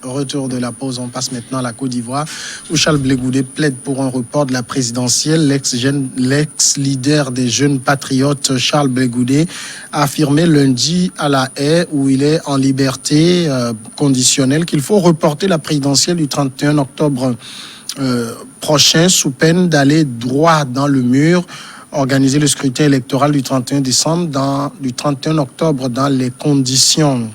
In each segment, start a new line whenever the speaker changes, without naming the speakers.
Retour de la pause, on passe maintenant à la Côte d'Ivoire, où Charles Blé Goudé plaide pour un report de la présidentielle. L'ex-leader des jeunes patriotes, Charles Blé Goudé, a affirmé lundi à La Haye, où il est en liberté conditionnelle, qu'il faut reporter la présidentielle du 31 octobre prochain, sous peine d'aller droit dans le mur. Organiser le scrutin électoral du 31 décembre, du 31 octobre, dans les conditions,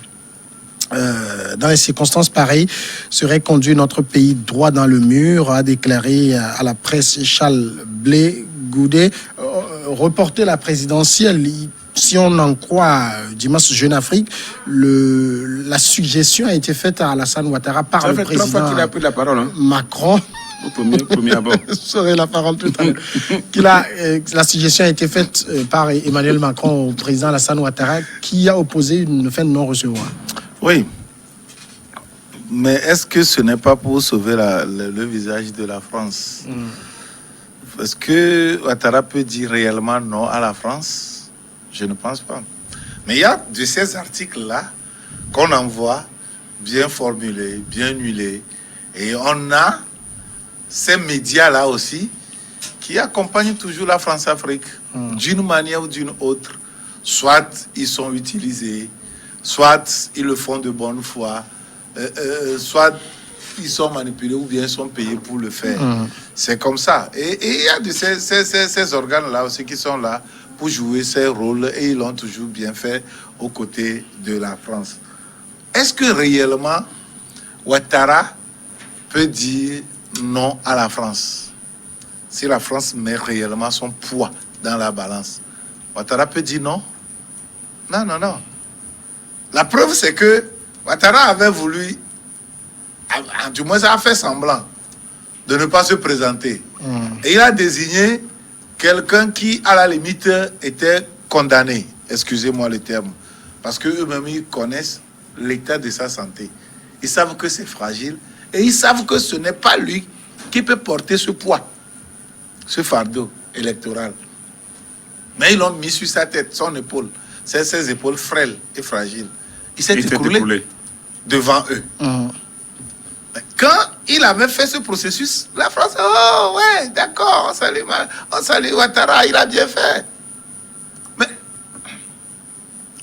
dans les circonstances pareilles, serait conduire notre pays droit dans le mur, a déclaré à la presse Charles Blé Goudé. Reporter la présidentielle, si on en croit Dimanche Jeune Afrique, la suggestion a été faite à Alassane Ouattara par le président. Ça fait 3 fois
qu'il a pris la parole, hein.
Macron.
Au premier abord.
J'aurai la parole tout à l'heure. La suggestion a été faite par Emmanuel Macron au président Alassane Ouattara, qui a opposé une fin de non-recevoir.
Oui. Mais est-ce que ce n'est pas pour sauver le visage de la France? Est-ce que Ouattara peut dire réellement non à la France? Je ne pense pas. Mais il y a de ces articles-là qu'on envoie bien formulés, bien huilés. Et on a ces médias-là aussi qui accompagnent toujours la France-Afrique d'une manière ou d'une autre. Soit ils sont utilisés, soit ils le font de bonne foi, soit ils sont manipulés ou bien ils sont payés pour le faire. C'est comme ça. Et il y a de ces organes-là aussi qui sont là pour jouer ces rôles et ils l'ont toujours bien fait aux côtés de la France. Est-ce que réellement Ouattara peut dire non à la France? Si la France met réellement son poids dans la balance, Ouattara peut dire non? Non, non, non. La preuve, c'est que Ouattara avait voulu, du moins ça a fait semblant, de ne pas se présenter. Et il a désigné quelqu'un qui, à la limite, était condamné. Excusez-moi le terme. Parce qu'eux-mêmes, ils connaissent l'état de sa santé. Ils savent que c'est fragile. Et ils savent que ce n'est pas lui qui peut porter ce poids, ce fardeau électoral. Mais ils l'ont mis sur sa tête, son épaule. C'est ses épaules frêles et fragiles. Il s'est écroulé devant eux. Quand il avait fait ce processus, la France, oh ouais, d'accord, on salue Ouattara, il a bien fait. Mais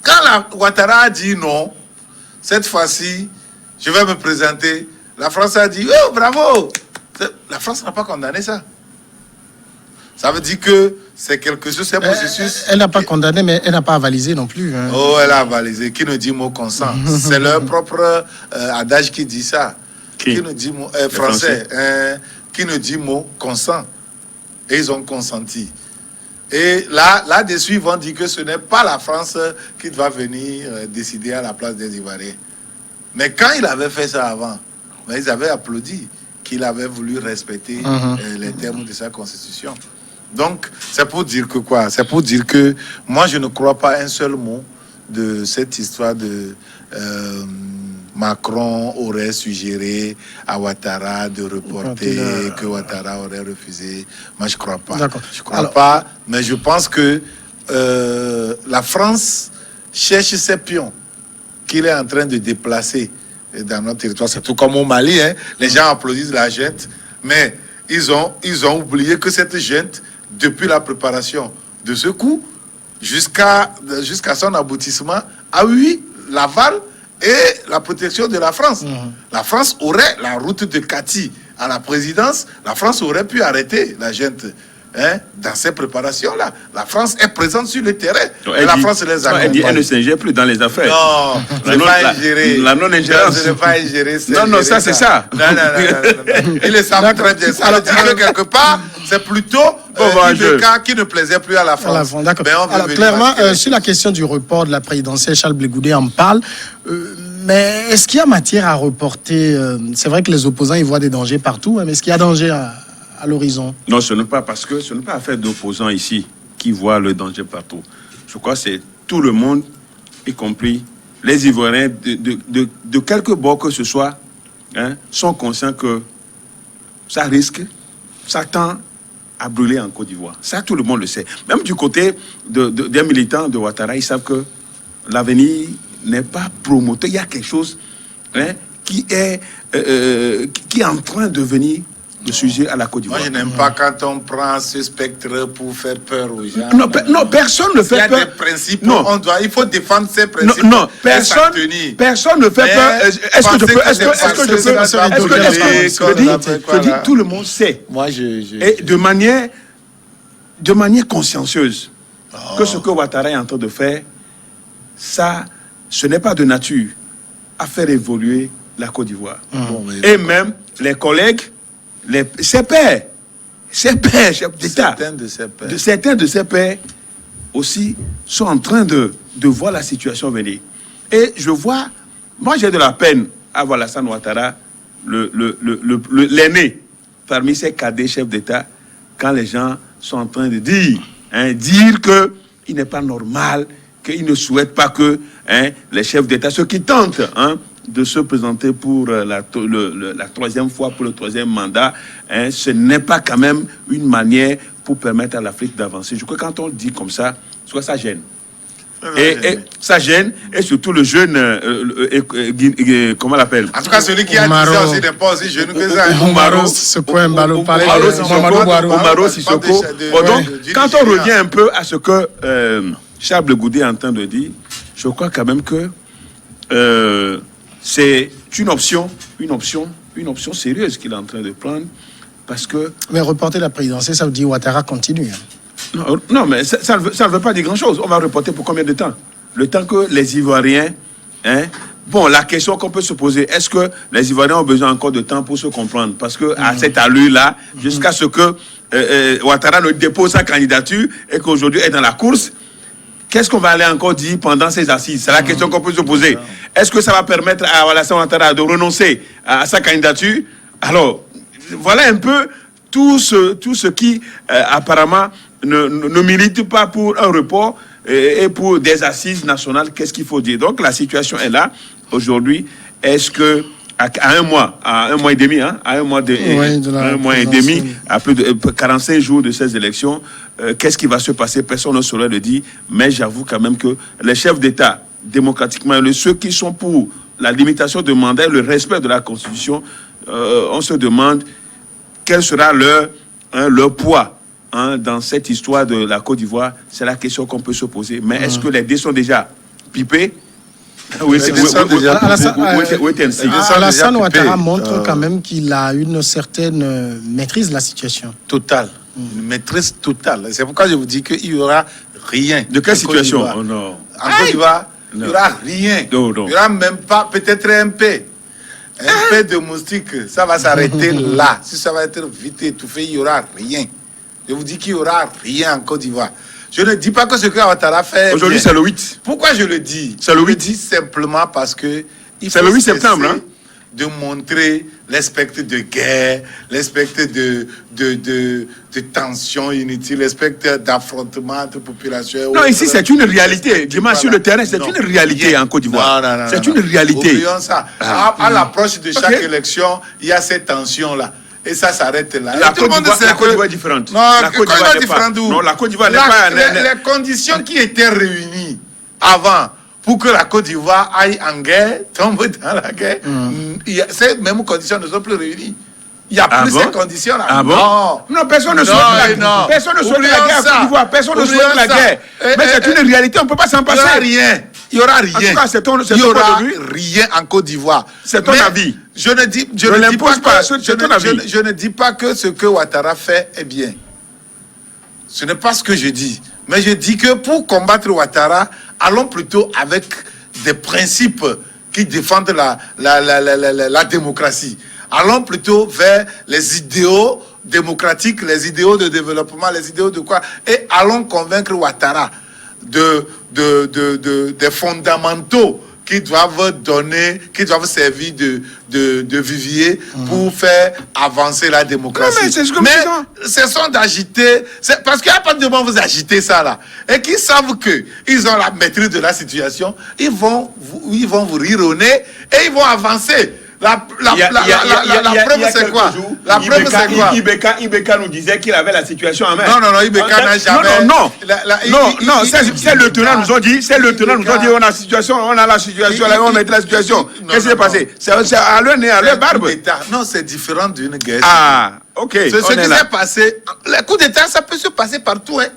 quand Ouattara a dit non, cette fois-ci, je vais me présenter, la France a dit, oh bravo. La France n'a pas condamné ça. Ça veut dire que c'est quelque chose, c'est un processus.
Elle n'a pas condamné, mais elle n'a pas avalisé non plus. Hein.
Oh, elle a avalisé. Qui ne dit mot consent? C'est leur propre adage qui dit ça. Qui ne dit mot français? Qui ne dit mot consent? Et ils ont consenti. Et là-dessus, ils vont dire que ce n'est pas la France qui va venir décider à la place des Ivoiriens. Mais quand il avait fait ça avant, ils avaient applaudi qu'il avait voulu respecter les termes de sa constitution. Donc, c'est pour dire que quoi? C'est pour dire que moi, je ne crois pas un seul mot de cette histoire de Macron aurait suggéré à Ouattara de reporter, que Ouattara aurait refusé. Moi, je ne crois pas. Je ne crois pas, mais je pense que la France cherche ses pions qu'il est en train de déplacer dans notre territoire. C'est tout comme au Mali, hein. Les gens applaudissent la junte, mais ils ont oublié que cette junte, depuis la préparation de ce coup jusqu'à son aboutissement, a eu l'aval et la protection de la France. La France aurait la route de Kati à la présidence, la France aurait pu arrêter la junte. Hein, dans ces préparations-là, la France est présente sur le terrain. Donc, la France les accompagne.
Elle ne s'ingère plus dans les affaires.
Non, la non-ingérence.
Je ne pas ingérer. Non, ça, c'est ça.
Non. Ils le savent très bien. Ça veut dire que quelque part, c'est plutôt le cas qui ne plaisait plus à la France.
D'accord. Alors, clairement, sur la question du report de la présidentielle, Charles Blé Goudé en parle. Mais est-ce qu'il y a matière à reporter? C'est vrai que les opposants, ils voient des dangers partout, mais est-ce qu'il y a danger à l'horizon?
Non, ce n'est pas parce que ce n'est pas affaire d'opposants ici qui voient le danger partout. Je crois que c'est tout le monde, y compris les Ivoiriens de quelque bord que ce soit, hein, sont conscients que ça risque, ça tend à brûler en Côte d'Ivoire. Ça, tout le monde le sait. Même du côté des militants de Ouattara, ils savent que l'avenir n'est pas promoteur. Il y a quelque chose, hein, qui est en train de venir le sujet à la Côte d'Ivoire.
Moi, je n'aime pas quand on prend ce spectre pour faire peur aux gens.
Non, personne ne fait peur.
Il y a des principes,
Non.
il faut défendre ces principes.
Non,
et s'en tenir.
personne ne fait peur. Est-ce que je peux dire, tout le monde sait.
Moi,
Et de manière consciencieuse, que ce que Ouattara est en train de faire, ça, ce n'est pas de nature à faire évoluer la Côte d'Ivoire. Et même les collègues, ses pairs, chefs d'État, certains de ses pairs aussi sont en train de voir la situation venir. Et je vois, moi j'ai de la peine à voir Alassane Ouattara, l'aîné parmi ces cadets chefs d'État, quand les gens sont en train de dire qu'il n'est pas normal, qu'ils ne souhaitent pas que les chefs d'État, ceux qui tentent de se présenter pour la troisième fois, pour le troisième mandat, ce n'est pas quand même une manière pour permettre à l'Afrique d'avancer. Je crois que quand on dit comme ça, ça gêne. Et ça gêne, et surtout le jeune, comment on l'appelle?
En tout cas, celui qui a dit ça aussi n'est pas aussi jeune que ça.
Omaro Sissoko. Donc, quand on revient un peu à ce que Charles Blegoudé est en train de dire, je crois quand même que c'est une option sérieuse qu'il est en train de prendre, parce que...
Mais reporter la présidentielle, ça veut dire Ouattara continue.
Non, mais ça ne veut pas dire grand-chose. On va reporter pour combien de temps? Le temps que les Ivoiriens... Bon, la question qu'on peut se poser, est-ce que les Ivoiriens ont besoin encore de temps pour se comprendre? Parce que à cette allure-là, jusqu'à ce que Ouattara ne dépose sa candidature et qu'aujourd'hui est dans la course, qu'est-ce qu'on va aller encore dire pendant ces assises? C'est la question qu'on peut se poser. Est-ce que ça va permettre à Alassane Ouattara de renoncer à sa candidature? Alors, voilà un peu tout ce qui apparemment ne milite pas pour un report et pour des assises nationales. Qu'est-ce qu'il faut dire? Donc la situation est là aujourd'hui. Est-ce que à un mois et demi, à plus de 45 jours de ces élections, qu'est-ce qui va se passer? Personne ne saurait le dire, mais j'avoue quand même que les chefs d'État, démocratiquement, ceux qui sont pour la limitation de mandat et le respect de la Constitution, on se demande quel sera leur poids dans cette histoire de la Côte d'Ivoire. C'est la question qu'on peut se poser. Mais est-ce que les dés sont déjà pipés? Oui, c'est
Alassane Ouattara montre quand même qu'il a une certaine maîtrise de la situation.
Totale. Une maîtrise totale. C'est pourquoi je vous dis qu'il n'y aura rien.
De quelle situation? Oh, non.
En Côte d'Ivoire, il n'y aura rien.
Non.
Il n'y aura même pas, peut-être un peu de moustique. Ça va s'arrêter là. Si ça va être vite étouffé, il n'y aura rien. Je vous dis qu'il n'y aura rien en Côte d'Ivoire. Je ne dis pas que ce que Ouattara fait...
Aujourd'hui, c'est le 8.
Pourquoi je le dis?
C'est le 8.
Je le dis simplement parce que...
C'est le 8 septembre,
de montrer l'aspect de guerre, l'aspect de tension inutile, l'aspect d'affrontement entre populations.
Non, ici, c'est une réalité. Dis-moi, sur le terrain, c'est une réalité en Côte d'Ivoire.
Non.
C'est une réalité.
Oublions ça. À l'approche de chaque élection, il y a cette tension-là. Et ça s'arrête là.
La Côte d'Ivoire est différente.
Non, la Côte d'Ivoire est différente où?
Non, la Côte d'Ivoire n'est pas...
Les conditions qui étaient réunies avant pour que la Côte d'Ivoire aille en guerre, tombe dans la guerre, ces mêmes conditions ne sont plus réunies. Il n'y a plus ces conditions-là.
Ah bon? Non, personne ne souhaite la guerre. Personne ne souhaite la guerre en Côte d'Ivoire. Personne ne souhaite la guerre. Mais c'est une réalité, on ne peut pas s'en passer.
Il n'y aura rien.
En tout cas, c'est ton
il n'y aura rien en Côte d'Ivoire.
C'est ton avis.
Je ne dis pas que ce que Ouattara fait est bien. Ce n'est pas ce que je dis. Mais je dis que pour combattre Ouattara, allons plutôt avec des principes qui défendent la démocratie. Allons plutôt vers les idéaux démocratiques, les idéaux de développement, les idéaux de quoi. Et allons convaincre Ouattara des fondamentaux qui doivent servir de vivier pour faire avancer la démocratie.
Non, mais c'est ce que
cessons d'agiter, parce qu'il n'y a pas de moment vous agitez ça là, et qu'ils savent qu'ils ont la maîtrise de la situation, ils vont vous rire au nez et ils vont avancer. La preuve, c'est quoi? La preuve, c'est quoi?
Ibeka nous disait qu'il avait la situation en main.
Non, Ibeka n'a jamais...
Non, c'est le tenant nous ont dit, on a la situation, là, on met la situation. Qu'est-ce qui s'est passé? C'est à leur barbe.
Non, c'est différent d'une guerre.
Ah, ok.
C'est ce qui s'est passé. Les coups d'État, ça peut se passer partout. Hein.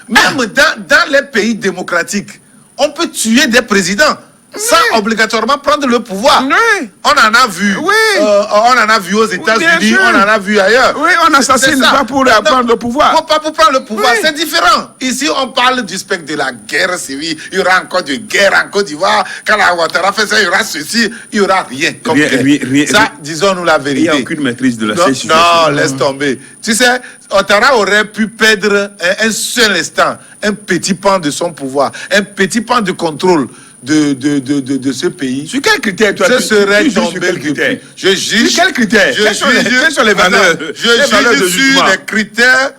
Même dans les pays démocratiques, on peut tuer des présidents sans obligatoirement prendre le pouvoir.
Oui.
On en a vu.
Oui.
On en a vu aux États-Unis, on en a vu ailleurs.
Oui, on assassine pas pour prendre le pouvoir.
Pas pour prendre le pouvoir,
Oui.
c'est différent. Ici, on parle du spectre de la guerre civile. Il y aura encore de guerre en Côte d'Ivoire. Quand la Ouattara fait ça, il y aura ceci. Il n'y aura rien comme guerre. Ça, disons-nous la vérité.
Il n'y a aucune maîtrise de la situation.
Non, laisse tomber. Tu sais, Ouattara aurait pu perdre un seul instant, un petit pan de son pouvoir, un petit pan de contrôle de ce pays.
Sur quel critère
Ce serait tombé depuis. Je juge.
Sur quel critère? Quelles sont les valeurs?
Je juge sur les critères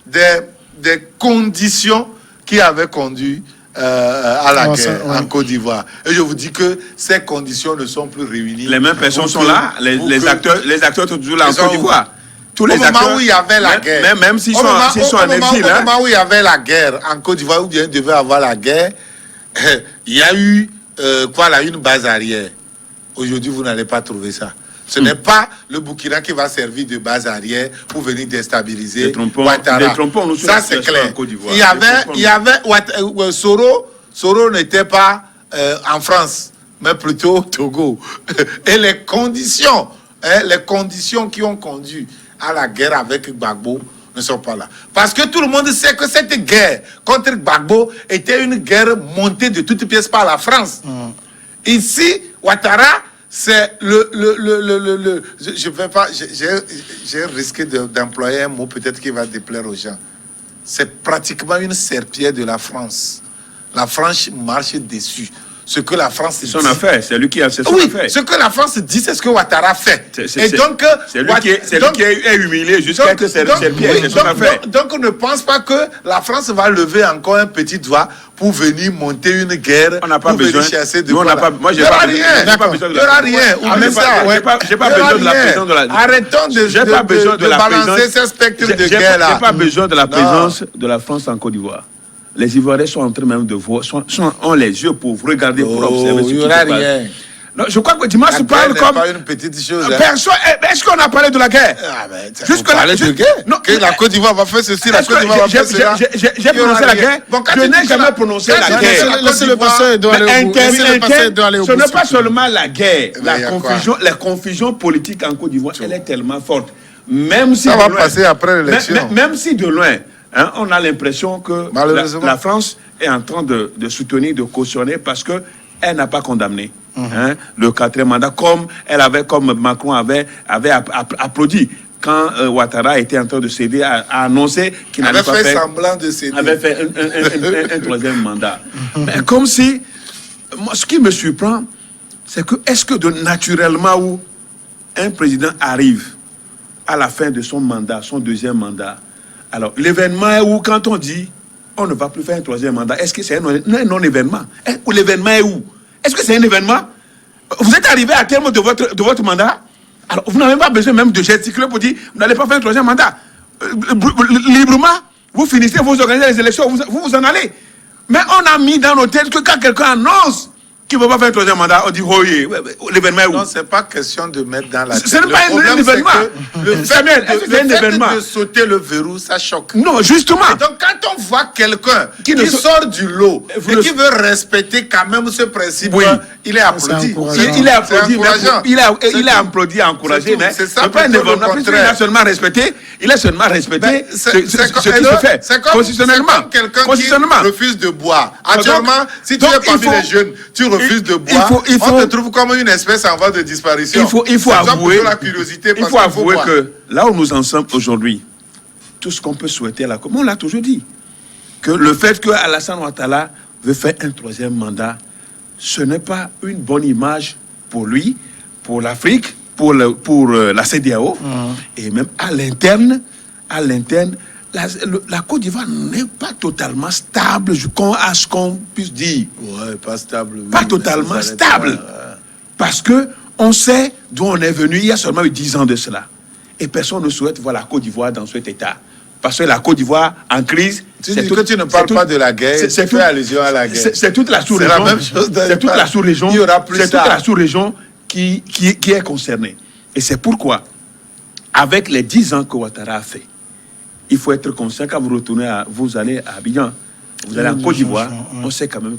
des conditions qui avaient conduit à la guerre en Côte d'Ivoire. Et je vous dis que ces conditions ne sont plus réunies.
Les mêmes personnes sont là. Les acteurs sont toujours là en Côte d'Ivoire. Tous les acteurs.
Au moment où il y avait la guerre.
Même s'ils sont en exil.
Au moment où il y avait la guerre en Côte d'Ivoire, où il devait avoir la guerre, il y a eu une base arrière. Aujourd'hui, vous n'allez pas trouver ça. Ce n'est pas le Burkina qui va servir de base arrière pour venir déstabiliser Ouattara. Ça, c'est clair. Il y avait Soro n'était pas en France, mais plutôt au Togo. Et les conditions qui ont conduit à la guerre avec Gbagbo ne sont pas là. Parce que tout le monde sait que cette guerre contre Gbagbo était une guerre montée de toutes pièces par la France. Ici, Ouattara, c'est j'ai risqué d'employer un mot peut-être qui va déplaire aux gens. C'est pratiquement une serpillière de la France. La France marche dessus. Ce que la France dit.
Son affaire, c'est lui qui a son affaire.
Ce que la France dit, c'est ce que Ouattara fait.
C'est lui qui est humilié jusqu'à que c'est son affaire.
Donc on ne pense pas que la France va lever encore un petit doigt pour venir monter une guerre.
On n'a pas besoin.
Chasser de
Moi, j'ai pas besoin de la j'ai pas besoin de la présence de la.
Arrêtons de balancer ce spectre de guerre là.
J'ai pas besoin de la présence de la France en Côte d'Ivoire. Les Ivoiriens sont en train même de voir, ont les yeux pour regarder, pour observer ce qui se passe. Non, je crois que Dimas parle comme...
pas une petite chose.
Personne. Est-ce qu'on a parlé de la guerre?
Parler de guerre? Non, que la Côte d'Ivoire va faire ceci, la Côte d'Ivoire va faire cela.
J'ai prononcé la guerre. Je n'ai jamais prononcé la guerre.
Laissez le passé doit aller au bout.
Ce n'est pas seulement la guerre. La confusion politique en Côte d'Ivoire, elle est tellement forte. Même si
ça va passer après l'élection.
Même si de loin... on a l'impression que la France est en train de soutenir, de cautionner parce qu'elle n'a pas condamné le 4e mandat comme Macron avait applaudi quand Ouattara était en train de céder, a annoncé qu'il n'avait pas fait
semblant de céder.
Avait fait un 3e mandat. Mais comme si, moi, ce qui me surprend, c'est que est-ce que naturellement où un président arrive à la fin de son mandat, son 2e mandat, alors, l'événement est où quand on dit on ne va plus faire un 3e mandat? Est-ce que c'est un non-événement? L'événement est où? Est-ce que c'est un événement? Vous êtes arrivé à terme de votre mandat? Alors, vous n'avez pas besoin même de gesticuler pour dire vous n'allez pas faire un 3e mandat. Librement, vous finissez, vous organisez les élections, vous en allez. Mais on a mis dans nos têtes que quand quelqu'un annonce qui ne veut pas faire un 3e mandat, on dit oh, l'événement est où?
Non, ce n'est pas question de mettre dans la tête.
Ce n'est pas un événement.
Le fait de sauter le verrou, ça choque.
Non, justement.
Et donc, quand on voit quelqu'un qui sort du lot et qui veut respecter quand même ce principe, il est applaudi.
Il est applaudi, il est applaudi, encouragé, mais ce n'est pas un événement. Il a seulement respecté. Il a seulement respecté ce qui se fait.
C'est comme quelqu'un qui refuse de boire. Actuellement, si tu es parmi les jeunes, tu refuses de boire, on te trouve comme une espèce en voie de disparition.
Il faut avouer que là où nous en sommes aujourd'hui, tout ce qu'on peut souhaiter à la Côte, on l'a toujours dit, que le fait que Alassane Ouattara veut faire un 3e mandat, ce n'est pas une bonne image pour lui, pour l'Afrique, pour la CEDEAO, et même à l'interne, la Côte d'Ivoire n'est pas totalement stable, à ce qu'on puisse dire.
Ouais, pas stable.
Pas totalement stable. Parce que on sait d'où on est venu il y a seulement eu 10 ans de cela. Et personne ne souhaite voir la Côte d'Ivoire dans cet état. Parce que la Côte d'Ivoire, en crise...
Tu dis que tu ne parles pas de la guerre, tu fais allusion à la guerre.
C'est toute la sous-région.
C'est la même chose.
C'est toute la sous-région.
Il y aura plus
c'est toute la sous-région qui est concernée. Et c'est pourquoi, avec les 10 ans que Ouattara a fait, il faut être conscient, quand vous allez à Abidjan, vous allez en Côte d'Ivoire, on sait quand même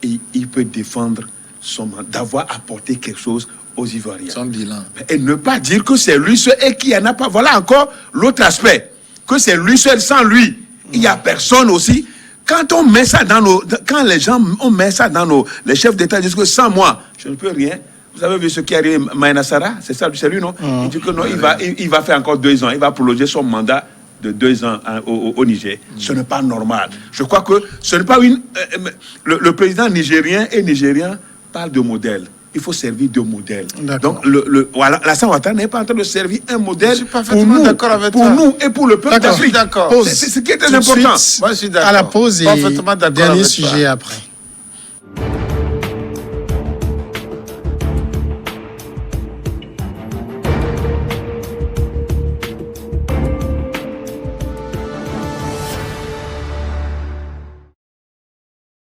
qu'il peut défendre son mandat, d'avoir apporté quelque chose aux Ivoiriens.
Son bilan.
Et ne pas dire que c'est lui seul et qu'il n'y en a pas. Voilà encore l'autre aspect. Que c'est lui seul, sans lui, il n'y a personne aussi. Quand on met ça dans quand les gens, on met ça dans les chefs d'État disent que sans moi, je ne peux rien. Vous avez vu ce qui est arrivé à Maïna Sara, c'est lui, non? Il dit que non, il va faire encore 2 ans, il va prolonger son mandat de 2 ans au Niger. Ce n'est pas normal. Je crois que ce n'est pas le président nigérien et nigérien parle de modèle. Il faut servir de modèle. Donc, Alassane Ouattara n'est pas en train de servir un modèle pour nous et pour le peuple d'Afrique.
D'accord.
C'est ce qui est très important.
Moi, je suis d'accord.
À la pause et dernier sujet après.